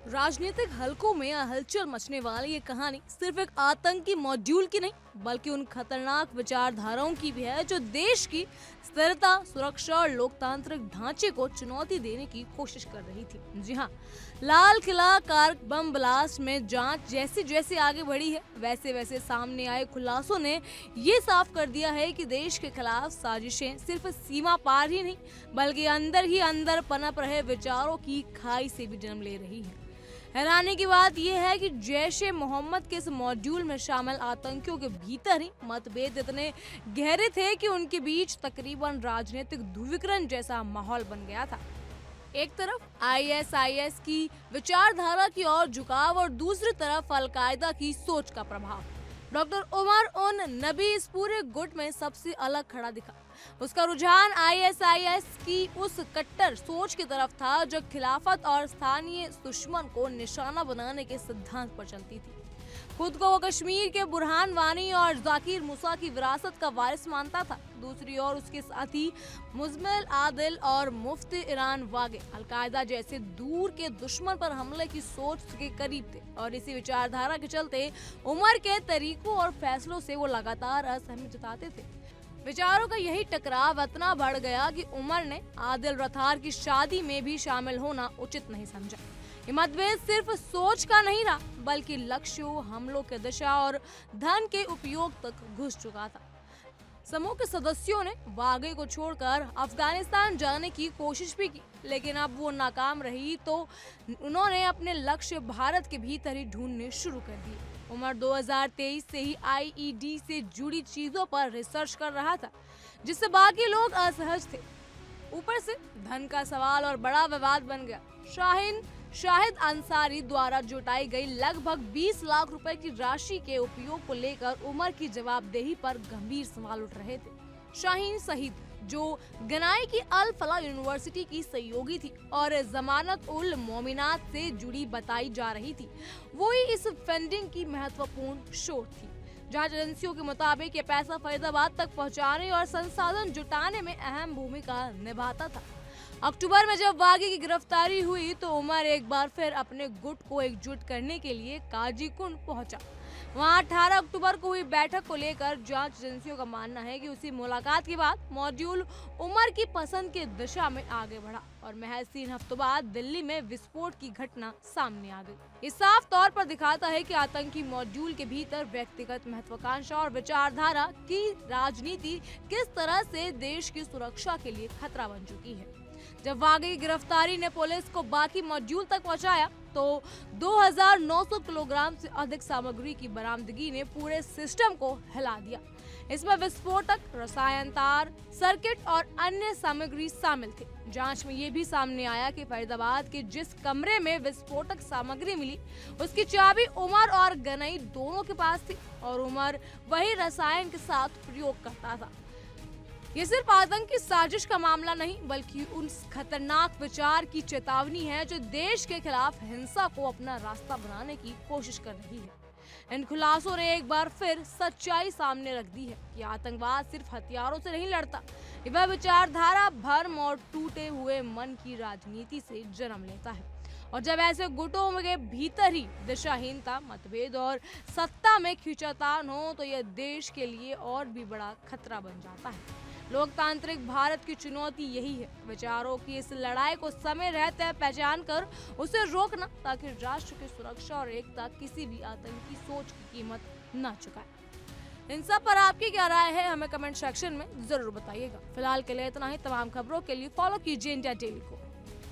राजनीतिक हलकों में हलचल मचने वाली ये कहानी सिर्फ एक आतंकी मॉड्यूल की नहीं बल्कि उन खतरनाक विचारधाराओं की भी है जो देश की स्थिरता, सुरक्षा और लोकतांत्रिक ढांचे को चुनौती देने की कोशिश कर रही थी। जी हाँ, Lal Qila car bomb blast में जांच जैसे जैसे आगे बढ़ी है वैसे वैसे सामने आए खुलासों ने ये साफ कर दिया है कि देश के खिलाफ साजिशें सिर्फ सीमा पार ही नहीं बल्कि अंदर ही अंदर पनप रहे विचारों की खाई से भी जन्म ले रही है। हैरानी की बात यह है कि जैश ए मोहम्मद के इस मॉड्यूल में शामिल आतंकियों के भीतर ही मतभेद इतने गहरे थे कि उनके बीच तकरीबन राजनीतिक ध्रुवीकरण जैसा माहौल बन गया था। एक तरफ आईएसआईएस की विचारधारा की ओर झुकाव और दूसरी तरफ अलकायदा की सोच का प्रभाव। डॉक्टर उमर उन नबी इस पूरे गुट में सबसे अलग खड़ा दिखा। उसका रुझान आईएसआईएस की उस कट्टर सोच की तरफ था जो खिलाफत और स्थानीय दुश्मन को निशाना बनाने के सिद्धांत पर चलती थी। खुद को वो कश्मीर के बुरहान वानी और जाकिर मूसा की विरासत का वारिस मानता था। दूसरी ओर उसके साथी मुजमिल आदिल और मुफ्ती ईरान वागे अलकायदा जैसे दूर के दुश्मन पर हमले की सोच के करीब थे और इसी विचारधारा के चलते उमर के तरीकों और फैसलों से वो लगातार असहमति जताते थे। विचारों का यही टकराव इतना बढ़ गया कि उमर ने आदिल रथार की शादी में भी शामिल होना उचित नहीं समझा। ये मतभेद सिर्फ सोच का नहीं रहा बल्कि लक्ष्यों, हमलों के दिशा और धन के उपयोग तक घुस चुका था। समूह के सदस्यों ने वागे को छोड़कर अफगानिस्तान जाने की कोशिश भी की, लेकिन अब वो नाकाम रही तो उन्होंने अपने लक्ष्य भारत के भीतर ही ढूंढने शुरू कर दिए। उमर 2023 से ही आईईडी से जुड़ी चीजों पर रिसर्च कर रहा था, जिससे बाकी लोग असहज थे। ऊपर से धन का सवाल और बड़ा विवाद बन गया। शाहिद अंसारी द्वारा जुटाई गई लगभग 20 लाख रुपए की राशि के उपयोग को लेकर उमर की जवाबदेही पर गंभीर सवाल उठ रहे थे। शाहीन शहीद, जो गनाई की अल फला यूनिवर्सिटी की सहयोगी थी और जमानत उल मोमिनात से जुड़ी बताई जा रही थी, वो ही इस फंडिंग की महत्वपूर्ण स्रोत थी। जांच एजेंसियों के मुताबिक ये पैसा फरीदाबाद तक पहुंचाने और संसाधन जुटाने में अहम भूमिका निभाता था। अक्टूबर में जब वागे की गिरफ्तारी हुई तो उमर एक बार फिर अपने गुट को एकजुट करने के लिए काजीकुंड पहुंचा। वहां 18 अक्टूबर को हुई बैठक को लेकर जांच एजेंसियों का मानना है कि उसी मुलाकात के बाद मॉड्यूल उमर की पसंद की दिशा में आगे बढ़ा और महज 3 हफ्तों बाद दिल्ली में विस्फोट की घटना सामने आ गई। ये साफ तौर पर दिखाता है कि आतंकी मॉड्यूल के भीतर व्यक्तिगत महत्वाकांक्षा और विचारधारा की राजनीति किस तरह से देश की सुरक्षा के लिए खतरा बन चुकी है। जब वागे की गिरफ्तारी ने पुलिस को बाकी मॉड्यूल तक पहुंचाया तो 2900 किलोग्राम से अधिक सामग्री की बरामदगी ने पूरे सिस्टम को हिला दिया। इसमें विस्फोटक, रसायन तार, सर्किट और अन्य सामग्री शामिल थे। जांच में ये भी सामने आया कि फरीदाबाद के जिस कमरे में विस्फोटक सामग्री मिली उसकी चाबी उमर और गनई दोनों के पास थी और उमर वही रसायन के साथ प्रयोग करता था। ये सिर्फ आतंकी साजिश का मामला नहीं बल्कि उन खतरनाक विचार की चेतावनी है जो देश के खिलाफ हिंसा को अपना रास्ता बनाने की कोशिश कर रही है। इन खुलासों ने एक बार फिर सच्चाई सामने रख दी है कि आतंकवाद सिर्फ हथियारों से नहीं लड़ता, वह विचारधारा, भर्म और टूटे हुए मन की राजनीति से जन्म लेता है। और जब ऐसे गुटों के भीतर ही दिशाहीनता, मतभेद और सत्ता में खींचातान हो तो यह देश के लिए और भी बड़ा खतरा बन जाता है। लोकतांत्रिक भारत की चुनौती यही है, विचारों की इस लड़ाई को समय रहते पहचान कर उसे रोकना ताकि राष्ट्र की सुरक्षा और एकता किसी भी आतंकी सोच की कीमत न चुकाए। इन सब पर आपकी क्या राय है हमें कमेंट सेक्शन में जरूर बताइएगा। फिलहाल के लिए इतना ही। तमाम खबरों के लिए फॉलो कीजिए इंडिया डेली को।